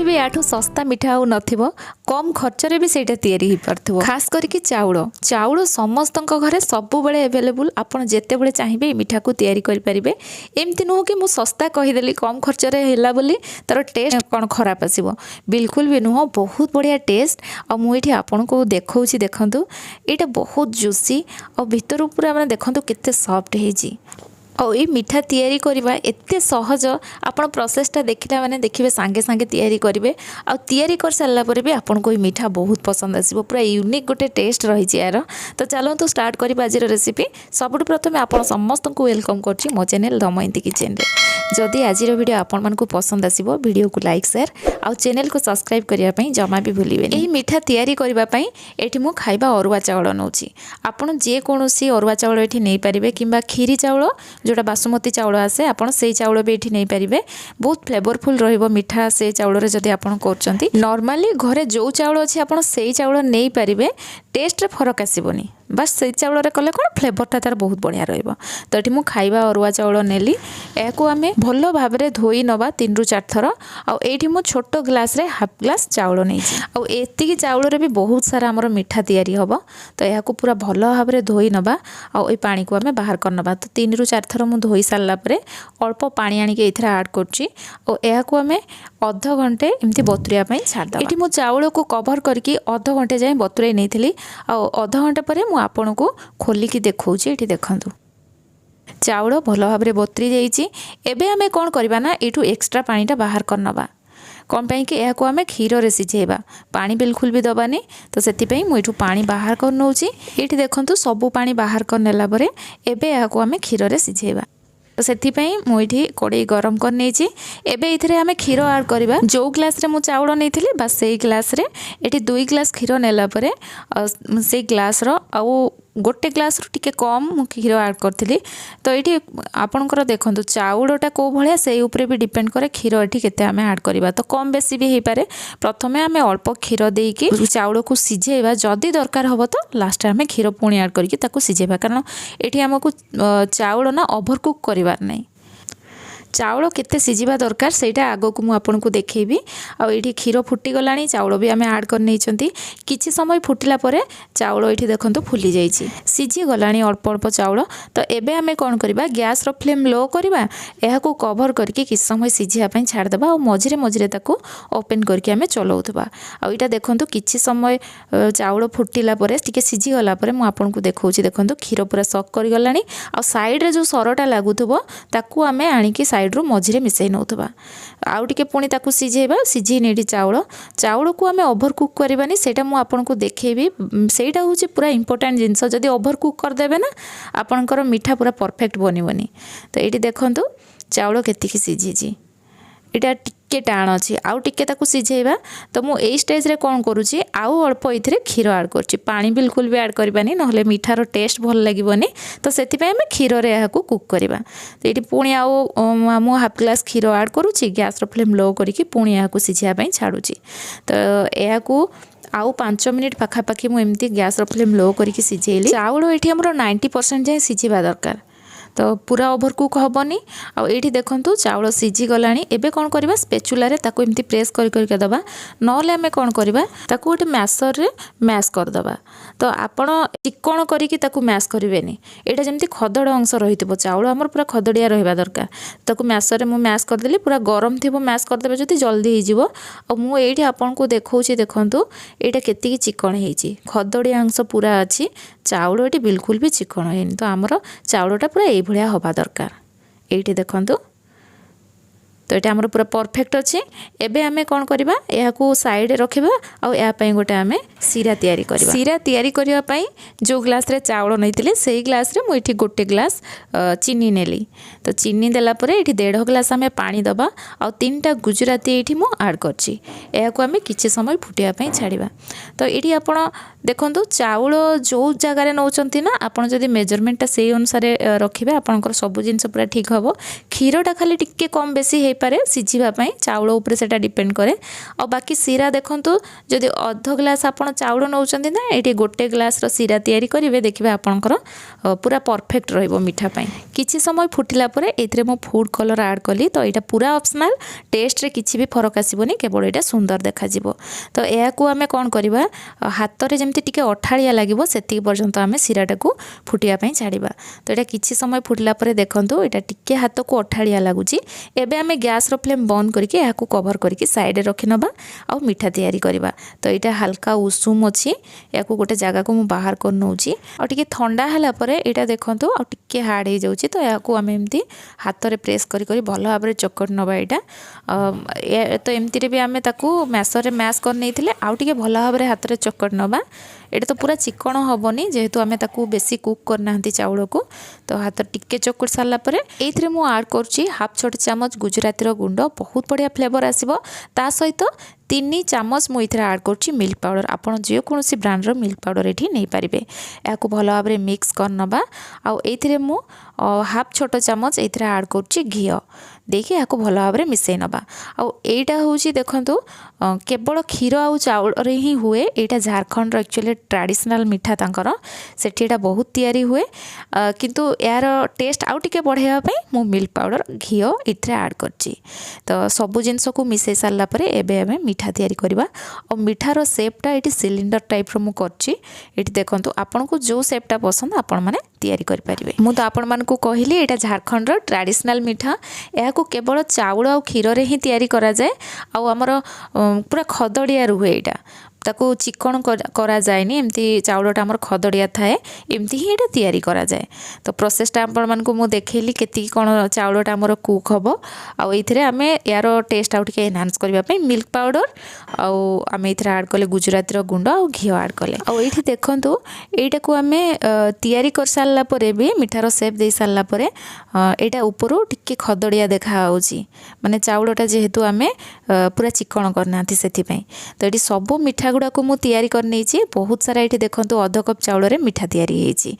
भी याठू सस्ता मिठा आउ नथिबो कम खर्चरे भी सेटा तैयारी हो पारथिबो। खास करके चाउल समस्त घरे सब बेले अवेलेबल आपण जेते बेले चाहिए मिठा को तैयारी करि परिबे। एमती नुह कि मु सस्ता कहीदेली कम खर्चरे हैला बोली तार टेस्ट कौन खराब आसीबो, बिल्कुल भी नुह। बहुत बढ़िया टेस्ट आ मुझे आपन को देखौछि देखंतु एटा बहुत जुसी और भितर पूरा माने देखंतु केते सॉफ्ट हेजी। और ये मिठा तैयारी करवा एते सहज आपण प्रोसेसटा देखिला माने देखिबे सांगे सांगे तैयारी करेंगे। आ तैयारी कर सारा पर भी आपन को मिठा बहुत पसंद आसीबो, पूरा यूनिक गोटे टेस्ट रही यार। तो चलतु स्टार्ट करिबा आज रेसिपी। सबुठ प्रथम आपण समस्त को वेलकम करछि मो चैनल दमयंती किचन रे। जदि आज वीडियो आपण मानकु पसंद आसीबो वीडियो को लाइक शेयर आउ चैनल को सब्सक्राइब करिया पई जमा भी भूलिबे। एही मिठा तैयारी करबा पई एठी मु खाइबा अरुआ चावल नउछि। आपण जे कोनोसी अरुआ चावल एठी नै परिबे किंबा खीरी चावल जोटा बासमती चाउल आसे आपण से चाउल भी एठी नहीं पारिबे। बहुत फ्लेवरफुल रहिबो मिठा से चाउल रे जदि आपण करचंती। नॉर्मली घरे जो चाउल अछि आपण से चाउल नहीं पारिबे, टेस्ट रे फरक आसीबोनी। बस से चाउल रे कले कोन फ्लेवरटा तार बहुत बढ़िया रहिबो। तो एठी मु खाइबा अरुआ चाउल नेली, याको आमे भलो भाबरे धोई नबा 3 रु 4 थर। आ एठी मु छोटो ग्लास रे हाफ ग्लास चाउल नै छी। आ एतिकी चाउल रे भी बहुत सारा हमर मिठा तैयारी हबो। तो याको पूरा भलो भाबरे धोई नबा आ ए पानी को आमे बाहर कर नबा। तो 3 रु 4 थर मु धोई सारला परे अल्प पानी आनी के इथरा ऐड करची और याको आमे आधा घंटे एमती बतुरिया पई छाड़ दबा। एठी मु चाउल को कवर करके आधा घंटे जाय बतुरै नैथिली। आ आधा घंटे परे मु आपण को खोली की देखौची। एठी देखंतु चाउल भलो भाबरे बतुरी जाईची। एबे आमे कोन करबा ना एठू एक्स्ट्रा पानीटा बाहर कर नबा। कौन पाई कि या आम क्षीर रे सिझेबा, पानी बिल्कुल भी दबानी। तो से मुझे पानी बाहर कर नौची। ये देखो सबू पानी बाहर कर नेला परे एबे या आम क्षीर रे सिझेबा। तो से मुझे कड़े गरम कर नहीं। एबे इथरे आमे क्षीर ऐड करबा। जो ग्लास रे मु चाउल नैथिली बस से ग्लास रे एठी 2 ग्लास क्षीर नेला परे से ग्लास रो आउ गोटे ग्लास टिके कम मु क्षीर ऐड करथिली। तो ये आपणकर देखंतु चाउलटा को भलिया से ऊपर भी डिपेंड करे क्षीर एठी केते आमे ऐड करबा। तो कम बेसी भी हे पारे। प्रथमे आमे अल्प क्षीर देकी चाउल को सिझेबा, जदी दरकार हबो तो लास्ट आमे क्षीर पुणी ऐड करके ताको सिझेबा। कारण एठी हमकु चाउल ना ओभर कुक करबार नै। चाउल केते सिझिबा दरकार सेटा आगो को मु आपन को देखेबी। आ एठी क्षीर फुटी गलानी, चाउल भी आमे ऐड कर नैचंती। किछि समय फुटिला परे चाउल एठी देखंतु फुली जाईची, सिझी गलानी अल्प अल्प चाउल। तो एबे आमे कोन करबा गैस रो फ्लेम लो करबा, एहा को कवर करके किछि समय सिझिया पई छाड़ देबा और मझिरे मझिरे ताको ओपन करके आमे चलाउथबा। आ एटा देखंतु किछि समय चाउल फुटिला परे टिके सिझी गला परे मु आपन को देखौची। देखंतु क्षीर पूरा सक कर गलानी। आ साइड रे जो सरटा लागुथबो ताको आमे आनी कि साइड रू मझिरे मिसई नौथबा। आउ टिके पुणी ताकू सिझेबा। सिझी नेडी चाउल को आमे ओभर कुक करबानी, सेटा मु आपन को देखेबी। सेटा होची पूरा इंपोर्टेंट जिंस। जदी ओभर कुक कर देबे ना आपनकर मिठा पूरा परफेक्ट बनिबनी। तो एटी देखंतु चाउल केतिकी सिझीची, एटा टिके टाण अछि। आउ टिके ताकू सिझेबा। तो मु एई स्टेज रे कोन करूची आउ अल्प इथरे क्षीर ऐड करची। पानी बिल्कुल भी ऐड करबानी, नहले मिठार टेस्ट भल लागिबनी। तो सेति पय हम क्षीर रे याकू कुक करबा। तो एटी पुणी आउ मु हाफ ग्लास क्षीर ऐड करूची, गैस रो फ्लेम लो करिकि पुणी याकू सिझिया पय छाडूची। तो याकू आउ 5 मिनिट पाखापाखि मु एमती गैस रो फ्लेम लो करिकि सिझेली। चाउल एठी हमरो 90% जाय सिझिबा दरकार। तो पूरा ओभर कुक हेनी। आ ये देखो चाउल सिझी गलानी। एबे कौन करबा स्पेचुला रे ताको एमती प्रेस करके दबा, नले आमे कौन करबा ताको गोटे मैसर रे मैश कर दबा। तो आपण चिकण करिकि ताको मैश करिवेनी, एटा जेमती खदड़ अंश रहितबो। चाउल हमर पूरा खदड़िया रहिबा दरकार। ताको मैसर रे मु मैश कर देली, पूरा गरम थिबो मैश कर देबे जति जल्दी हे जिवो। आ मु एठी आपण को देखौची देखंतु एटा केतिकी चिकण हेची, खदड़िया अंश पूरा अछि। चाउल एटी बिल्कुल भी चिकण हेनी। तो हमर चाउलटा पूरा ए भलिया हवा दरकार। एठी देखंतु तो ये आमर पूरा परफेक्ट अच्छे। एबे आमे कौन करबा याकू साइड रखिबा आ या पई गोटे आमे सीरा तैयारी करबा। सीरा तैयारी करिया पई जो ग्लास रे चावल नैतिले सेही ग्लास रे मु एठी गोटे ग्लास चीनी नेली। तो चीनी देला परे एठी 1.5 ग्लास आमे पानी दबा आ 3टा गुजराती एठी मु ऐड करची। याकू आमे किछि समय फुटिया पई छाड़िबा। तो एठी आपण देखंतु चावल जो जगह रे नौचंती ना आपण जदी मेजरमेंट ता सेही अनुसार रखिबे आपनकर सब जिंस पूरा ठीक हबो। क्षीरटा खाली टिके कम बेसी हो पारे सिझापी चाउल उपर से डिपेंड करे। और बाकी सीरा देखंतु जदि अर्ध ग्लास आपण चाउल नौचंती ना ये गोटे ग्लास सीरा तैयारी करेंगे देखिए आपणकर पूरा परफेक्ट रहिबो मीठा पाई। किछि समय फुटिला परे एथिरे मो फूड कलर ऐड कली तो यहाँ पूरा ऑप्शनल टेस्ट रे किछि भी फरक आसीबोनी केवल यहाँ सुंदर देखा जिवो। तो या आम कौन करवा हाथ में जमी टिके अठाड़िया लगे से पर्यंत आम सीराटा को फुटियापाई छाड़ा। तो यहाँ किछि समय फुटिला परे देखंतु यहाँ टिके हाथ को अठाड़िया लगुच। एबे आम गैस रो फ्लेम बंद करके यहाँ कवर करके साइड रखी नबा और मीठा तैयारी करवा। तो यहाँ हल्का उषुम अच्छी या गोटे जगह को बाहर कर नौची और टिके ठंडा है पर यहाँ देखो आ टिके हार्ड हो जाऊँगी। तो या आम एमती हाथ में प्रेस करी भल भाव में चकट नवा यहाँ। तो एमती भी आम मैसर मैश कर नहीं आउ टिके भल भाव में हाथ में चकट नवा। एटा तो पूरा चिकन हेनी जेहेतु आम बेसी कुक करना चाउल को। तो हाथ टिके चकुट सारापर ये मुझे आड कर हाफ छोटे चामच गुजराती गुंड बहुत बढ़िया फ्लेवर आसो। ता सहित 3 चामच मुझे आड कर मिल्क पाउडर। आपड़ जेकोसी ब्रांडर मिल्क पाउडर ये नहीं पारे। या भल भाव में मिक्स कर नवा। आउ मु हाफ छोट चामच ये आड कर घी देखिए या भल भाव में मिसई नवा। आईटा हूँ देखु केवल क्षीर आउ चाउल ही हुए। यहाँ झारखंड एक्चुअली ट्रेडिशनल मीठा तांकर सेठी बहुत तैयारी हुए किंतु यार टेस्ट आउ टिके बढ़ावाई मु मिल्क पाउडर घी इथे आड करची। तो सबू जिनस को मिसई सारा पर एबे आमे मीठा तैयारी करवा। और मीठार सेपटा ये सिलिंडर टाइप रो मु करची। ये देखंतु आपन को जो सेपटा पसंद आपण माने तैयारी करि परिबे। मु तो आपण मान को कहली एटा झारखंड रो ट्रेडिशनल मीठा। या को केवल चाउल और क्षीर रे ही तैयारी करा जाए। आ हमर पूरा खदड़िया रुहे एटा ताको चिकन करा जाएनी एमती चाउलटा आमर खदड़िया थाए एमती ही एटा तैयारी करा जाए। तो प्रोसेसटा आपण मानकु मु देखेली केती कोन चाउलटा आमर कुक हबो। आ एथिरे आमे यार टेस्ट आउ टिके एनहांस करबा पई मिल्क पाउडर आउ आमे एथिरे ऐड कले गुजराती रो गुंड आउ घी ऐड कले। आ एठी देखंतु एटा को आमे तैयारी कर सारला परे भी मिठार शेप दे सारला परे एटा ऊपरो टिके खदड़िया देखा होउची माने चाउलटा जेहेतु आमे पूरा चिकन करनाथि सेथि पई। तो एठी सब मिठा गुड़ा को मुझे तैयारी कर नहीं बहुत सारा ये देखो अध कप चाउल रे मिठा तैयारी होती।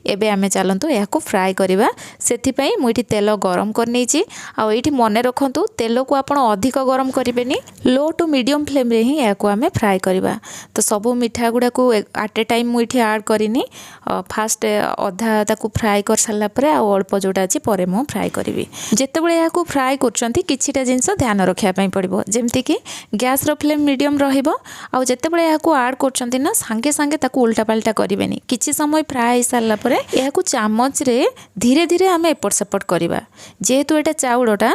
एबे आमे चलतु या फ्राए करवा से मुझे तेल गरम कर नहीं। आईटी मन रखु तेल को आप अधिक गरम करें लो टू मीडियम फ्लेम रे ही या आमे फ्राए करवा। तो सब मिठा गुड़ा को एट ए टाइम मुझे ऐड करनी फास्ट अधा ताकू फ्राए कर सारा पर अल्प जोटा अच्छी पर मु फ्राए करी। जितेबाला या फ्राए कर जिनस ध्यान रखापी पड़ो जमती कि गैस रो फ्लेम मीडियम रहा। जितेबाला या आड कर सांगे सांगे ताकू उल्टा पाल्टा करें किसी समय फ्राए हो सारा पर या चामच रे धीरे धीरे आम एपट सेपट करवा जेहेतु यहाँ चाउलटा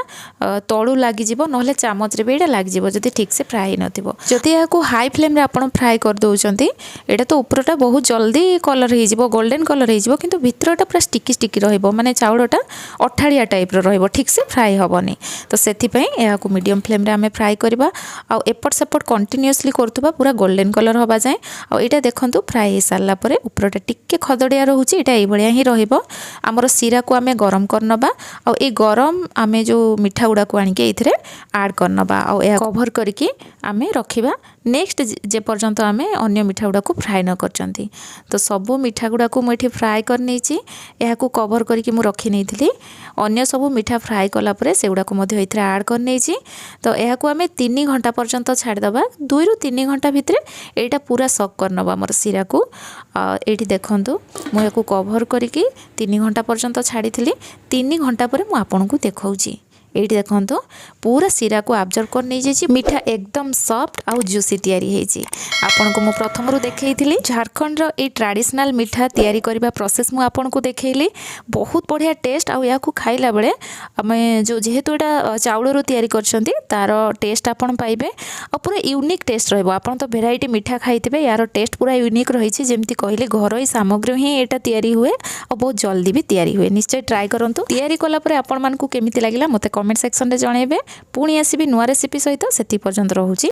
तलू लगिज ना चामच रे भी यहाँ लगिज जब ठीक से फ्राए नथिबो। जदि या हाई फ्लेम रे आपण फ्राए कर दउचंती एटा तो ऊपरटा बहुत जल्दी कलर हो गोल्डन कलर हो किंतु भितरटा पूरा स्टिकी स्टिकी रहिबो माने चाउलटा अठाड़िया टाइप रो रहिबो ठीक से फ्राए हबनी। तो सेथि पई या मीडियम फ्लेम रे आम फ्राए करवा आ एपट सेपट कंटिन्यूअसली करथुबा पूरा गोल्डन कलर हवा जाए। आ एटा देखंतु फ्राए हो सारा पर ऊपरटा टिके खदड़िया रहउची एटा एई भलिया ही रहिबो। हमर सीरा को आमे गरम करनबा आ ए गरम आमे जो मिठा गुडा को आनिके एथिरे ऐड करनबा आ ए कवर करके आमे रखिबा नेक्स्ट जे पर्यंत आमे अन्य मिठा गुडा को फ्राए न करचंती। तो सबो मिठा गुडा को मुठी फ्राए कर नेची या को कवर करके मु रखी नेथिली अन्य सबो मिठा फ्राए कला परे से गुडा को मध्य एथिरे ऐड कर नेची। तो या को आमे 3 घंटा पर्यंत छाड़ दबा 2 ରୁ 3 घंटा भितरे एटा पूरा सक करनबा हमर सीरा को। एठी देखंतु मु याको कवर करके 3 घंटा पर्यंत छाड़ी 3 घंटा पर मु आपन को देखाउची। ये देखो पूरा सीरा को ऑब्जर्व कर नहीं जाइए मिठा एकदम सॉफ्ट आउ जूसी तैयारी होती। आपन को मु प्रथम रू देखई झारखंड रो ए ट्रेडिशनल मिठा तैयारी करबा प्रोसेस मु आपन को देखैली बहुत बढ़िया टेस्ट आउ या को खाइला बेले आमे जो जेहेतु एटा चाउल रो तैयारी करछंती तार टेस्ट आपन पाइबे आ पूरा यूनिक टेस्ट रहबो। आपन तो वेराइटी मिठा खाइथिबे यार टेस्ट पूरा यूनिक रहिछि जेमति कहले घरोई सामग्री ही एटा तैयारी हुए और बहुत जल्दी भी तैयारी हुए। निश्चय ट्राई करंतु तैयारी कला परे आपन मान को केमिति लागिला मते कमेंट सेक्शन रे जणाइबे। पुणी आसीबी नुआ रेसिपी सहित सेति पर्यंत रहूची।